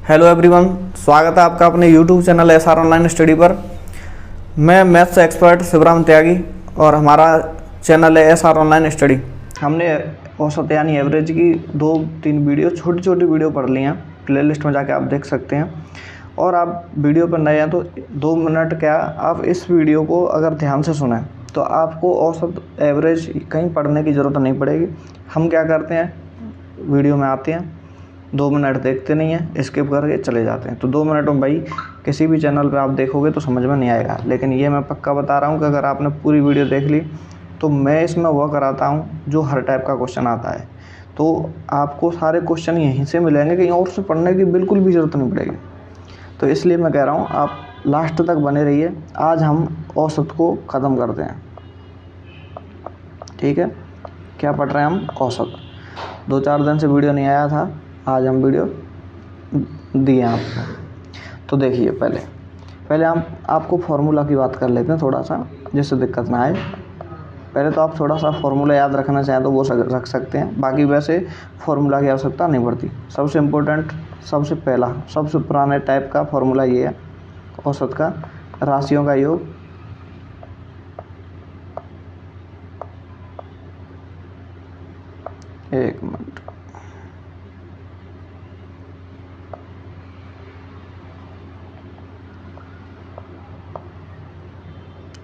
Hello everyone, स्वागत है आपका अपने YouTube channel SR online study पर। मैं मैथ्स एक्सपर्ट शिवराम त्यागी और हमारा चैनल है एसआर ऑनलाइन स्टडी। हमने औसत यानी एवरेज की 2-3 वीडियो छोटी छोटी वीडियो पढ़ ली हैं, प्लेलिस्ट में जाके आप देख सकते हैं। और आप वीडियो पर नए हैं तो 2 मिनट क्या, आप इस वीडियो को अगर ध्यान से सुनें तो आपको औसत एवरेज कहीं पढ़ने की ज़रूरत नहीं पड़ेगी। हम क्या करते हैं, वीडियो में आते हैं, 2 मिनट देखते नहीं हैं, स्किप करके चले जाते हैं। तो 2 मिनट में भाई किसी भी चैनल पे आप देखोगे तो समझ में नहीं आएगा। लेकिन ये मैं पक्का बता रहा हूँ कि अगर आपने पूरी वीडियो देख ली तो मैं इसमें वह कराता हूँ जो हर टाइप का क्वेश्चन आता है। तो आपको सारे क्वेश्चन यहीं से मिलेंगे, कहीं और से पढ़ने की बिल्कुल भी ज़रूरत नहीं पड़ेगी। तो इसलिए मैं कह रहा हूँ आप लास्ट तक बने रहिए। आज हम औसत को ख़त्म करते हैं, ठीक है। क्या पढ़ रहे हैं हम? औसत। 2-4 दिन से वीडियो नहीं आया था, आज हम वीडियो दिए आपको। तो देखिए, पहले हम आपको फार्मूला की बात कर लेते हैं थोड़ा सा, जिससे दिक्कत ना आए। पहले तो आप थोड़ा सा फार्मूला याद रखना चाहें तो वो रख सकते हैं, बाकी वैसे फार्मूला की आवश्यकता नहीं पड़ती। सबसे इम्पोर्टेंट, सबसे पहला, सबसे पुराने टाइप का फार्मूला ये है औसत का, राशियों का योग एक मिनट,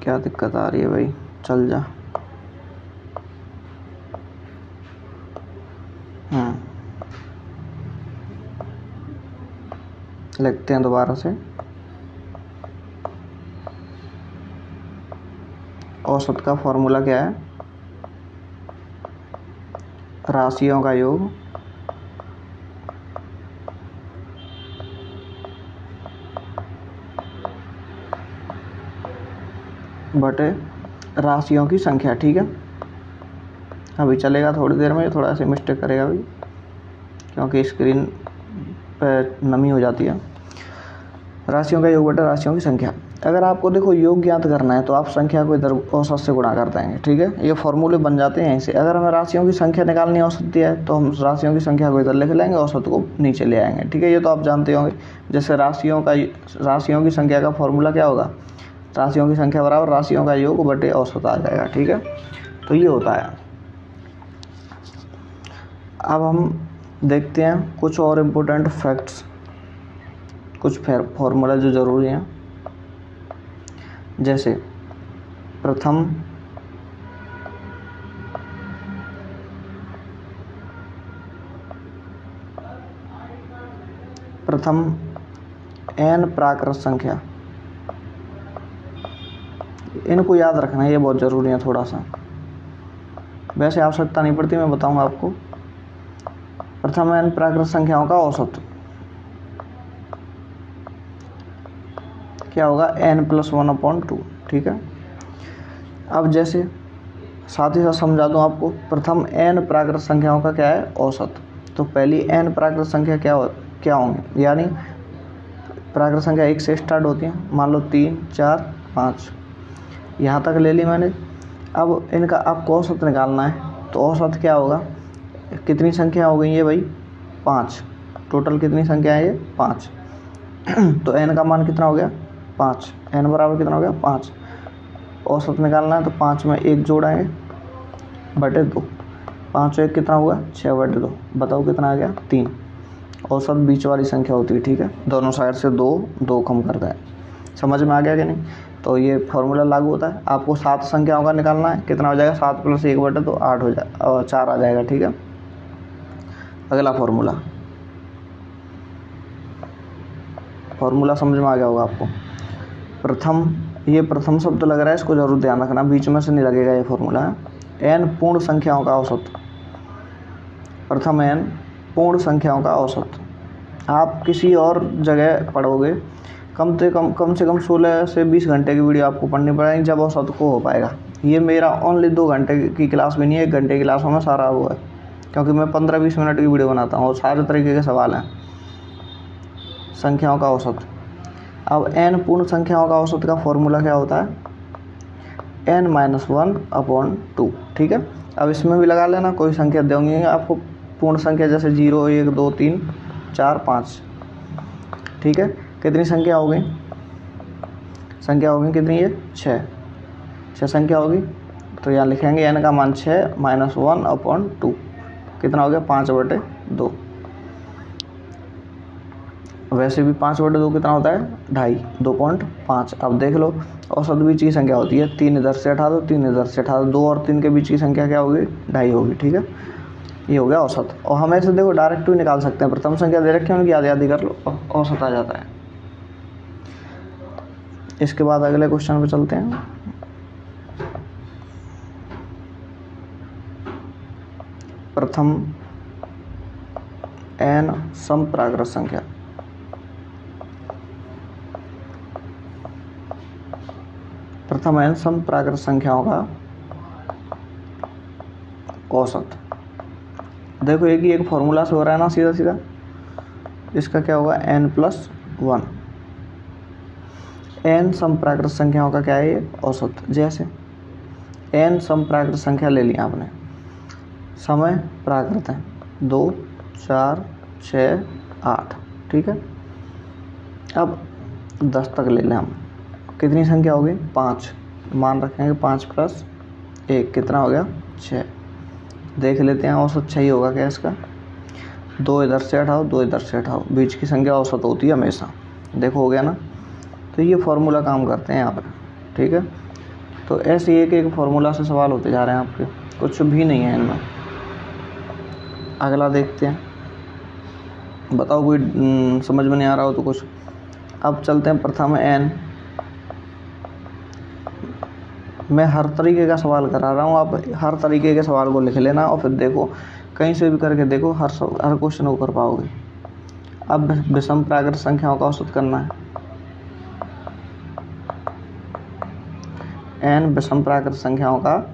क्या दिक्कत आ रही है भाई? चल जा। लिखते हैं दोबारा से। औसत का फॉर्मूला क्या है? राशियों का योग बटे राशियों की संख्या, ठीक है। अभी चलेगा, थोड़ी देर में थोड़ा सा मिस्टेक करेगा अभी, क्योंकि स्क्रीन पर नमी हो जाती है। राशियों का योग बटे राशियों की संख्या। अगर आपको देखो योग ज्ञात करना है तो आप संख्या को इधर औसत से गुणा कर देंगे, ठीक है। ये फॉर्मूले बन जाते हैं यहीं से। अगर हमें राशियों की संख्या निकालनी औसत दिया है तो हम राशियों की संख्या को इधर लिख लेंगे, औसत को नीचे ले आएंगे, ठीक है। ये तो आप जानते होंगे। जैसे राशियों की संख्या का फॉर्मूला क्या होगा? राशियों की संख्या बराबर राशियों का योग बटे औसत आ जाएगा, ठीक है। तो ये होता है। अब हम देखते हैं कुछ और इम्पोर्टेंट फैक्ट्स, कुछ फॉर्मूला जो ज़रूरी हैं। जैसे प्रथम n प्राकृत संख्या, इनको याद रखना है, ये बहुत ज़रूरी है थोड़ा सा। वैसे आवश्यकता नहीं पड़ती, मैं बताऊंगा आपको। प्रथम n प्राकृत संख्याओं का औसत क्या होगा? n+1/2, ठीक है। अब जैसे साथ ही साथ समझा दूँ आपको, प्रथम n प्राकृत संख्याओं का क्या है? औसत। तो पहली n प्राकृत संख्या क्या होंगी? यानी प्राकृत संख्या 1 से स्टार्ट होती है, मान लो 3, 4, 5, यहाँ तक ले ली मैंने। अब इनका आपको औसत निकालना है, तो औसत क्या होगा? कितनी संख्या हो गई ये भाई? 5। टोटल कितनी संख्या है ये? 5। तो n का मान कितना हो गया? 5। n बराबर कितना हो गया? 5। औसत निकालना है तो 5 में 1 जोड़ाएंगे बटे 2। 5 और 1 कितना हुआ? 6/2। बताओ कितना आ गया? 3। औसत बीच वाली संख्या होती है, ठीक है। दोनों साइड से 2 कम करता है। समझ में आ गया कि नहीं? तो ये फॉर्मूला लागू होता है। आपको 7 संख्याओं का निकालना है, कितना हो जाएगा? 7 + 1/2 8 हो जाएगा, और 4 आ जाएगा, ठीक है। अगला फॉर्मूला समझ में आ गया होगा आपको। ये प्रथम शब्द लग रहा है, इसको जरूर ध्यान रखना, बीच में से नहीं लगेगा ये फॉर्मूला है। n पूर्ण संख्याओं का औसत, प्रथम n पूर्ण संख्याओं का औसत। आप किसी और जगह पढ़ोगे, कम से कम 16 से 20 घंटे की वीडियो आपको पढ़नी पड़ेगी, जब औसत को हो पाएगा। ये मेरा ओनली 2 घंटे की क्लास भी नहीं है, 1 घंटे की क्लासों में सारा हुआ है, क्योंकि मैं 15-20 मिनट की वीडियो बनाता हूँ और सारे तरीके के सवाल हैं। संख्याओं का औसत। अब n पूर्ण संख्याओं का औसत का फॉर्मूला क्या होता है? n-1/2, ठीक है। अब इसमें भी लगा लेना, कोई संख्या देंगे आपको पूर्ण संख्या, जैसे 0, 1, 2, 3, 4, 5। ठीक है। कितनी संख्या हो गई, संख्या हो गई कितनी, ये 6 संख्या होगी। तो यहाँ लिखेंगे n का मान 6 - 1/2 कितना हो गया 5/2। वैसे भी 5/2 कितना होता है 2.5, 2.5। अब देख लो औसत बीच की संख्या होती है 3 इधर से हटा दो, 3 इधर से हटा दो, 2 और 3 के बीच की संख्या क्या होगी 2.5 होगी, ठीक है। ये हो गया औसत। और हम ऐसे देखो डायरेक्ट भी निकाल सकते हैं, प्रथम संख्या दे रखी है उनकी आधी आधी कर लो, औसत आ जाता है। इसके बाद अगले क्वेश्चन पे चलते हैं। प्रथम n समप्राकृत संख्या, प्रथम n समप्राकृत संख्याओं का औसत। देखो एक फॉर्मूला से हो रहा है ना सीधा सीधा। इसका क्या होगा n+1। n समप्राकृत संख्याओं का क्या है ये औसत। जैसे n समप्राकृत संख्या ले लिया आपने, समय प्राकृत है 2, 4, 6, 8, ठीक है। अब 10 तक ले लें हम, कितनी संख्या होगी 5, मान रखेंगे 5 + 1 कितना हो गया 6। देख लेते हैं औसत 6 ही होगा क्या इसका। 2 इधर से हटाओ, 2 इधर से हटाओ, बीच की संख्या औसत होती है हमेशा। देखो हो गया ना। तो ये फॉर्मूला काम करते हैं यहाँ पर, ठीक है। तो ऐसे एक फॉर्मूला से सवाल होते जा रहे हैं आपके, कुछ भी नहीं है इनमें। अगला देखते हैं, बताओ कोई समझ में नहीं आ रहा हो तो कुछ। अब चलते हैं प्रथम n। मैं हर तरीके का सवाल करा रहा हूँ, आप हर तरीके के सवाल को लिख लेना और फिर देखो कहीं से भी करके देखो, हर क्वेश्चन को कर पाओगे। अब विषम प्राकृत संख्याओं का औसत करना है। n विषम प्राकृत संख्याओं का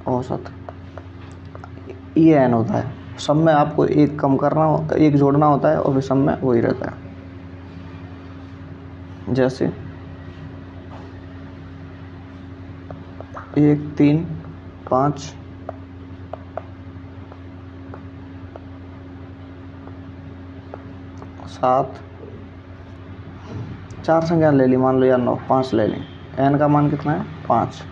औसत, ये n होता है। सब में आपको एक कम करना, एक जोड़ना होता है और विषम में वही रहता है। जैसे 1, 3, 5, 7, 4 संख्या ले ली मान लो, या 9, 5 ले लें। n का मान कितना है 5।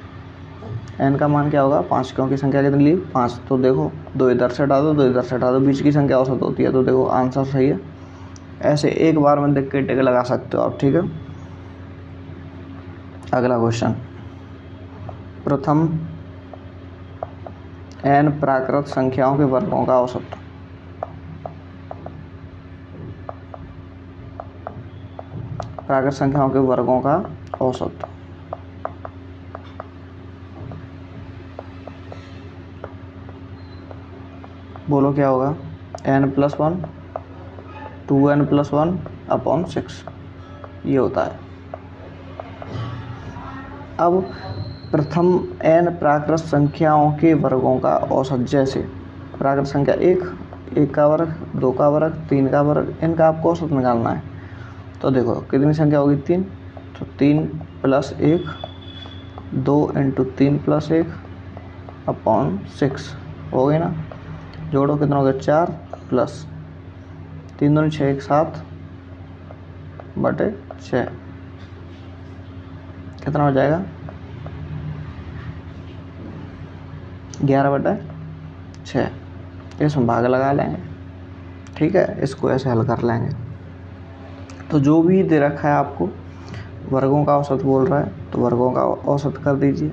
n का मान क्या होगा 5, क्योंकि संख्या कितनी ली 5। तो देखो 2 इधर से हटा दो, 2 इधर से हटा दो, बीच की संख्या औसत होती है। तो देखो आंसर सही है। ऐसे एक बार में देख के टिक लगा सकते हो आप, ठीक है। अगला क्वेश्चन, प्रथम n प्राकृत संख्याओं के वर्गों का औसत। प्राकृत संख्याओं के वर्गों का औसत। बोलो क्या होगा n+1 2n+1/6 ये होता है। अब प्रथम n प्राकृत संख्याओं के वर्गों का औसत। जैसे प्राकृत संख्या 1 का वर्ग, 2 का वर्ग, 3 का वर्ग, इनका आपको औसत निकालना है। तो देखो कितनी संख्या होगी 3, तो 3 + 1 2 × 3 + 1/6 हो गई ना। जोड़ो कितना हो गया 4 + 3 दूनी 6 × 7/6 कितना हो जाएगा 11/6। इसमें भाग लगा लेंगे, ठीक है। इसको ऐसे हल कर लेंगे। तो जो भी दे रखा है आपको वर्गों का औसत बोल रहा है, तो वर्गों का औसत कर दीजिए।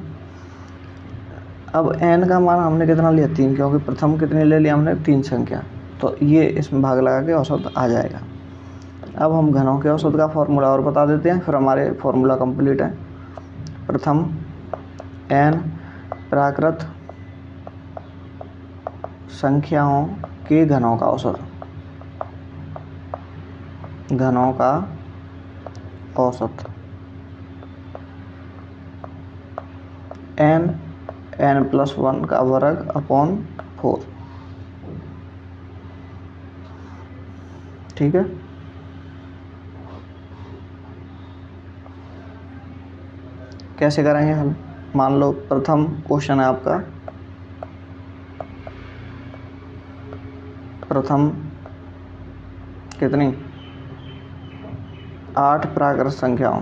अब n का मान हमने कितना लिया 3, क्योंकि प्रथम कितने ले लिया हमने 3 संख्या। तो ये इसमें भाग लगा के औसत आ जाएगा। अब हम घनों के औसत का फॉर्मूला और बता देते हैं, फिर हमारे फॉर्मूला कंप्लीट है। प्रथम n प्राकृत संख्याओं के घनों का औसत, घनों का औसत n+1 का वर्ग/4, ठीक है। कैसे करेंगे हल। मान लो प्रथम क्वेश्चन है आपका, प्रथम कितनी 8 प्राकृत संख्याओं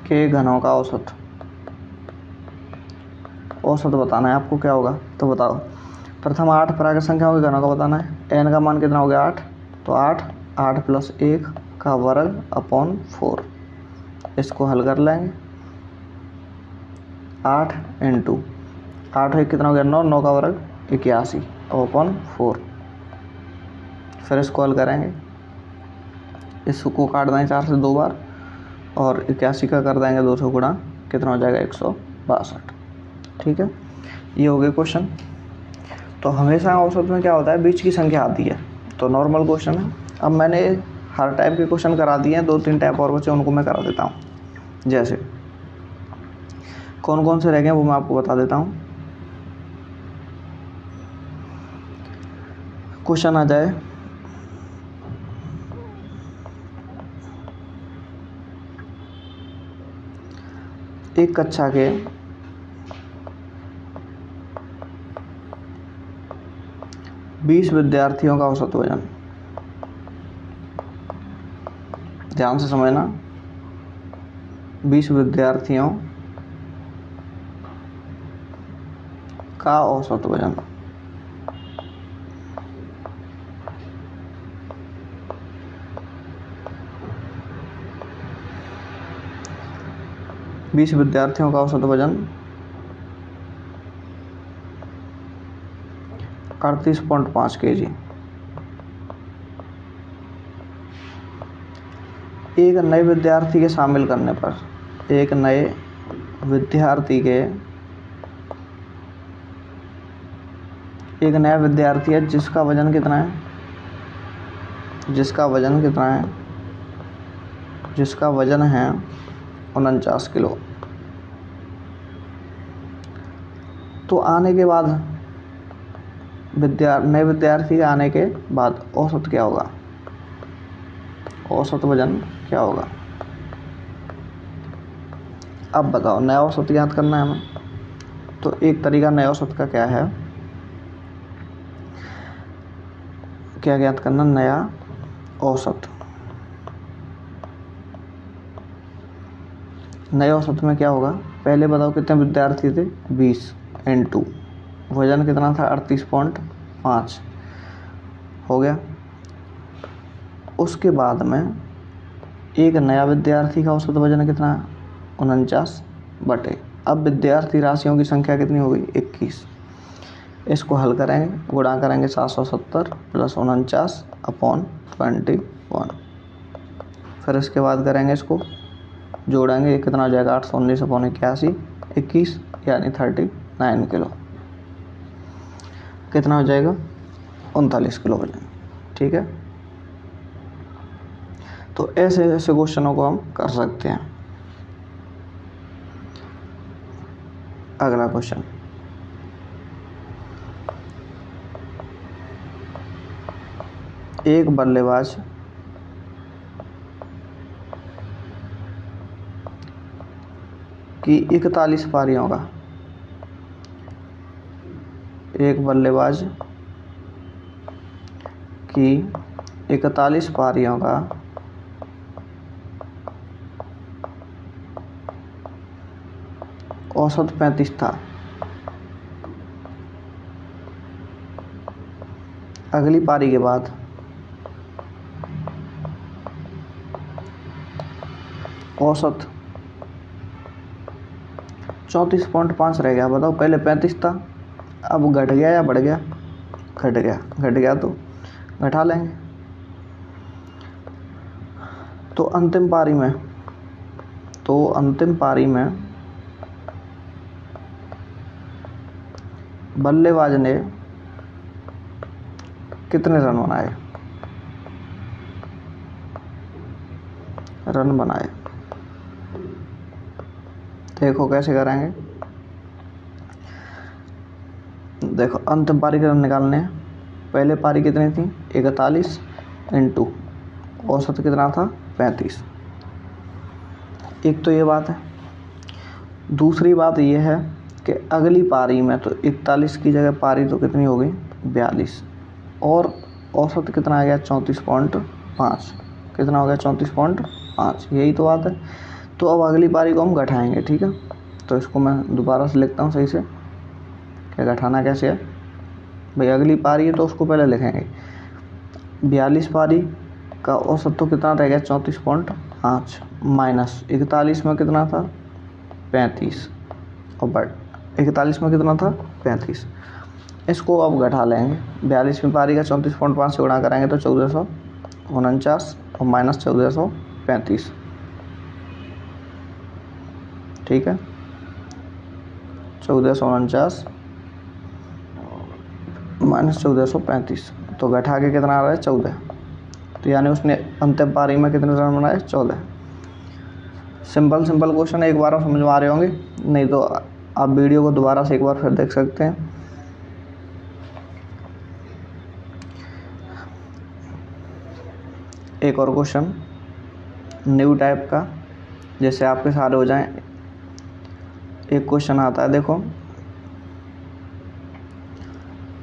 के घनों का औसत बताना है आपको। क्या होगा तो बताओ। प्रथम 8 प्राकृत संख्याओं के घनों का बताना है। n का मान कितना हो गया 8, तो 8 प्लस 1 का वर्ग अपॉन 4। इसको हल कर लेंगे। 8 इंटू 8 एक कितना हो गया 9, 9 का वर्ग 81 अपॉन 4। फिर इसको हल करेंगे। इसको काट देंगे 4 से 2 बार और 81 का कर देंगे 2 से गुणा, कितना हो जाएगा 162। ठीक है, ये हो गए क्वेश्चन। तो हमेशा औसत में क्या होता है, बीच की संख्या आती है, तो नॉर्मल क्वेश्चन है। अब मैंने हर टाइप के क्वेश्चन करा दिए हैं, 2-3 टाइप और बचे उनको मैं करा देता हूँ। जैसे कौन कौन से रह गए वो मैं आपको बता देता हूँ। क्वेश्चन आ जाए एक कक्षा के 20 विद्यार्थियों का औसत वजन। ध्यान से समझना, 20 विद्यार्थियों का औसत वजन। बीस विद्यार्थियों का औसत वजन 38.5 kg। एक नए विद्यार्थी के शामिल करने पर, एक नए विद्यार्थी के, एक नया विद्यार्थी है जिसका वजन कितना है, जिसका वजन है 49 किलो। तो आने के बाद नए विद्यार्थी के आने के बाद औसत क्या होगा, औसत वजन क्या होगा। अब बताओ, नया औसत ज्ञात करना है हमें। तो एक तरीका नए औसत का क्या है, क्या ज्ञात करना, नया औसत। नए औसत में क्या होगा, पहले बताओ कितने विद्यार्थी थे, 20 इंटू वजन कितना था 38.5 हो गया। उसके बाद में एक नया विद्यार्थी का औसत वजन कितना है 49 बटे, अब विद्यार्थी राशियों की संख्या कितनी हो गई 21। इसको हल करेंगे, गुणा करेंगे 770 प्लस 49 अपॉन 21। फिर इसके बाद करेंगे इसको जोड़ेंगे, कितना हो जाएगा 819 अपॉन 81, 21 यानी 39 किलो। कितना हो जाएगा 39 किलो वजन। ठीक है, तो ऐसे ऐसे क्वेश्चनों को हम कर सकते हैं। अगला क्वेश्चन, एक बल्लेबाज की 41 पारियों का, एक बल्लेबाज की 41 पारियों का औसत 35 था। अगली पारी के बाद औसत 34.5 रह गया। बताओ, पहले 35 था, अब घट गया या बढ़ गया, घट गया तो घटा लेंगे। तो अंतिम पारी में बल्लेबाज ने कितने रन बनाए। देखो कैसे करेंगे, देखो अंतिम पारी के रन निकालने हैं। पहले पारी कितनी थी 41 इंटू औसत कितना था 35। एक तो ये बात है। दूसरी बात ये है कि अगली पारी में तो 41 की जगह पारी तो कितनी हो गई 42। और औसत कितना आ गया 34.5। कितना हो गया 34.5, यही तो बात है। तो अब अगली पारी को हम घटाएंगे, ठीक है। तो इसको मैं दोबारा से लिखता हूँ सही से, क्या घटाना कैसे है भाई। अगली पारी है तो उसको पहले लिखेंगे। 42 पारी का औसत तो कितना रह गया 34.5 माइनस 41 में कितना था 35 और बट 41 में कितना था 35। इसको अब घटा लेंगे। 42वीं पारी का 34.5 से गुणा करेंगे तो 1449 और माइनस 1435, ठीक है। 1449 माइनस 1435, तो घटा के कितना आ रहा है 14। तो यानी उसने अंतिम पारी में कितने रन बनाए 14। सिंपल क्वेश्चन है, एक बार समझ में आ रहे होंगे, नहीं तो आप वीडियो को दोबारा से एक बार फिर देख सकते हैं। एक और क्वेश्चन न्यू टाइप का, जैसे आपके सारे हो जाएं। एक क्वेश्चन आता है, देखो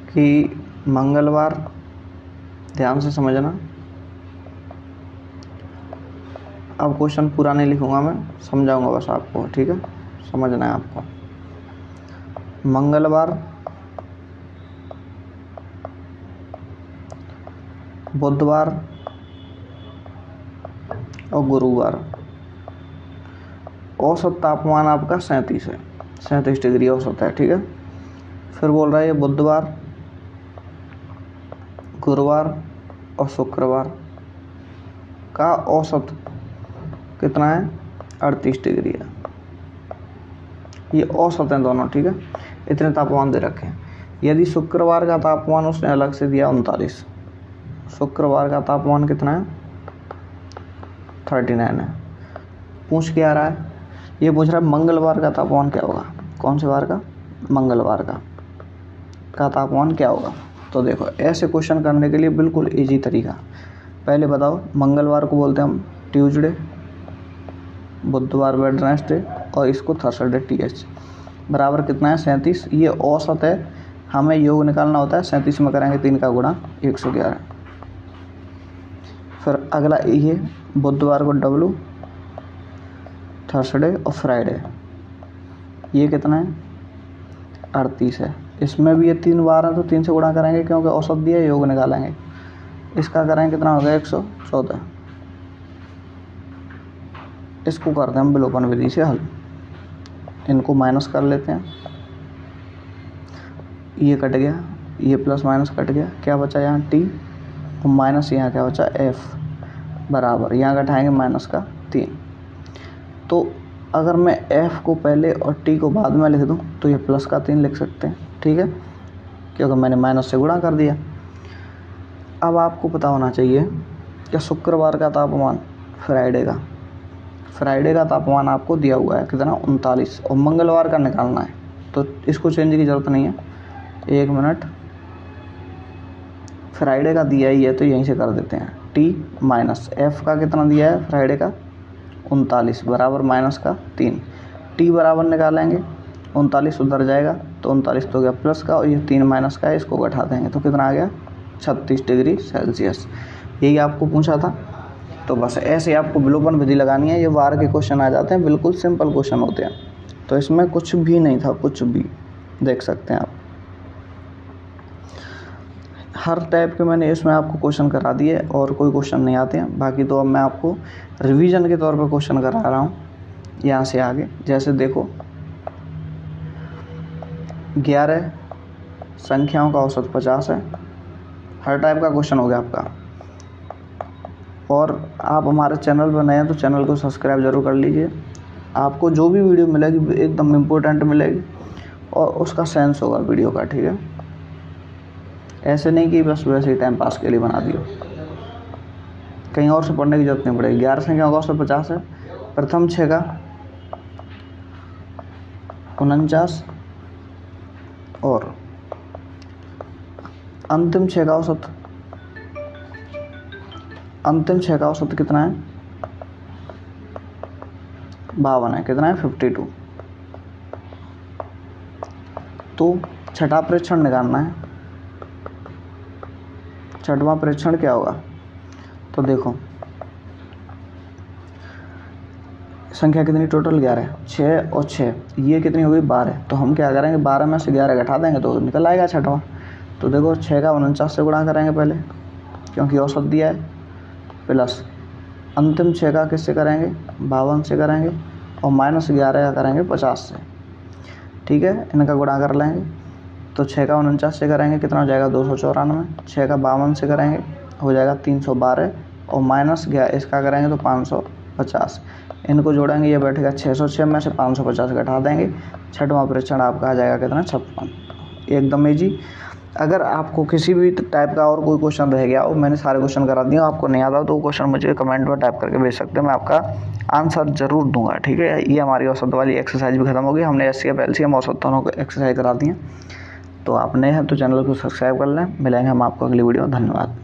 कि मंगलवार, ध्यान से समझना। अब क्वेश्चन पूरा नहीं लिखूंगा मैं, समझाऊंगा बस आपको, ठीक है, समझना है आपको। मंगलवार, बुधवार और गुरुवार औसत तापमान आपका 37 है, 37 डिग्री औसत है, ठीक है। फिर बोल रहा है ये बुधवार, गुरुवार और शुक्रवार का औसत कितना है 38 डिग्री है। ये औसत है दोनों, ठीक है। इतने तापमान दे रखे हैं। यदि शुक्रवार का तापमान उसने अलग से दिया 39, शुक्रवार का तापमान कितना है 39 है। पूछ क्या रहा है, ये पूछ रहा है मंगलवार का तापमान क्या होगा। कौन से वार का, मंगलवार का तापमान क्या होगा। तो देखो ऐसे क्वेश्चन करने के लिए बिल्कुल इजी तरीका, पहले बताओ मंगलवार को बोलते हैं हम ट्यूसडे, बुधवार वेडनेसडे और इसको थर्सडे TH, बराबर कितना है 37। ये औसत है, हमें योग निकालना होता है। 37 में करेंगे 3 का गुणा 111। फिर अगला ये बुधवार को W, थर्सडे और फ्राइडे, ये कितना है 38 है। इसमें भी ये 3 बार है तो 3 से गुणा करेंगे क्योंकि औसत दिया है, योग निकालेंगे। इसका करेंगे कितना हो गया 114। इसको करते हैं हम विलोपन विधि से हल, इनको माइनस कर लेते हैं। ये कट गया, ये प्लस माइनस कट गया, क्या बचा यहाँ T और माइनस यहाँ क्या बचा F, बराबर यहाँ घटाएंगे माइनस का 3। तो अगर मैं F को पहले और T को बाद में लिख दूँ तो ये प्लस का 3 लिख सकते हैं, ठीक है, क्योंकि मैंने माइनस से गुणा कर दिया। अब आपको पता होना चाहिए कि शुक्रवार का तापमान, फ्राइडे का तापमान आपको दिया हुआ है कितना 39 और मंगलवार का निकालना है, तो इसको चेंज की ज़रूरत नहीं है। 1 मिनट, फ्राइडे का दिया ही है तो यहीं से कर देते हैं। T माइनस F का कितना दिया है फ्राइडे का 39 बराबर माइनस का 3। T बराबर निकालेंगे 39 उधर जाएगा तो 39 तो गया प्लस का और ये 3 माइनस का है, इसको घटा देंगे तो कितना आ गया 36 डिग्री सेल्सियस। यही आपको पूछा था। तो बस ऐसे आपको विलोपन विधि लगानी है। ये वार के क्वेश्चन आ जाते हैं, बिल्कुल सिंपल क्वेश्चन होते हैं। तो इसमें कुछ भी नहीं था, कुछ भी, देख सकते हैं आप। हर टाइप के मैंने इसमें आपको क्वेश्चन करा दिए और कोई क्वेश्चन नहीं आते हैं। बाकी तो अब मैं आपको रिवीजन के तौर पर क्वेश्चन करा रहा हूँ यहाँ से आगे। जैसे देखो 11 संख्याओं का औसत 50 है। हर टाइप का क्वेश्चन हो गया आपका। और आप हमारे चैनल पर नए हैं तो चैनल को सब्सक्राइब ज़रूर कर लीजिए। आपको जो भी वीडियो मिलेगी एकदम इम्पोर्टेंट मिलेगी और उसका सेंस होगा वीडियो का, ठीक है। ऐसे नहीं कि बस वैसे ही टाइम पास के लिए बना दियो, कहीं और से पढ़ने की जरूरत नहीं पड़ेगी। 11 संख्या का औसत 50 है। प्रथम 6 का 49 और अंतिम 6 का औसत कितना है 52 है। कितना है 52। तो छठा प्रेक्षण निकालना है। छठवां परीक्षण क्या होगा, तो देखो संख्या कितनी टोटल 11, 6 और 6 ये कितनी होगी 12। तो हम क्या करेंगे 12 में से 11 घटा देंगे तो निकल आएगा छठवां। तो देखो 6 का 49 से गुणा करेंगे पहले क्योंकि औसत दिया है, प्लस अंतिम 6 का किससे करेंगे 52 से करेंगे और माइनस 11 का करेंगे 50 से। ठीक है, इनका गुणा कर लेंगे तो 6 का 49 से करेंगे कितना हो जाएगा 294, 6 का 52 से करेंगे हो जाएगा 312 और माइनस इसका करेंगे तो 550। इनको जोड़ेंगे ये बैठेगा 606 में से 550 घटा देंगे, छठवां परीक्षण आपका आ जाएगा कितना 56। एकदम इजी। अगर आपको किसी भी टाइप का और कोई क्वेश्चन रह गया और मैंने सारे क्वेश्चन करा दिए आपको नहीं आता तो वो क्वेश्चन मुझे कमेंट में टाइप करके भेज सकते हैं, मैं आपका आंसर जरूर दूंगा। ठीक है, ये हमारी औसत वाली एक्सरसाइज भी खत्म हो गई, हमने एचसीएफ एलसीएम औसत दोनों को एक्सरसाइज करा दी है। तो आप नए हैं तो चैनल को सब्सक्राइब कर लें। मिलेंगे हम आपको अगली वीडियो, धन्यवाद।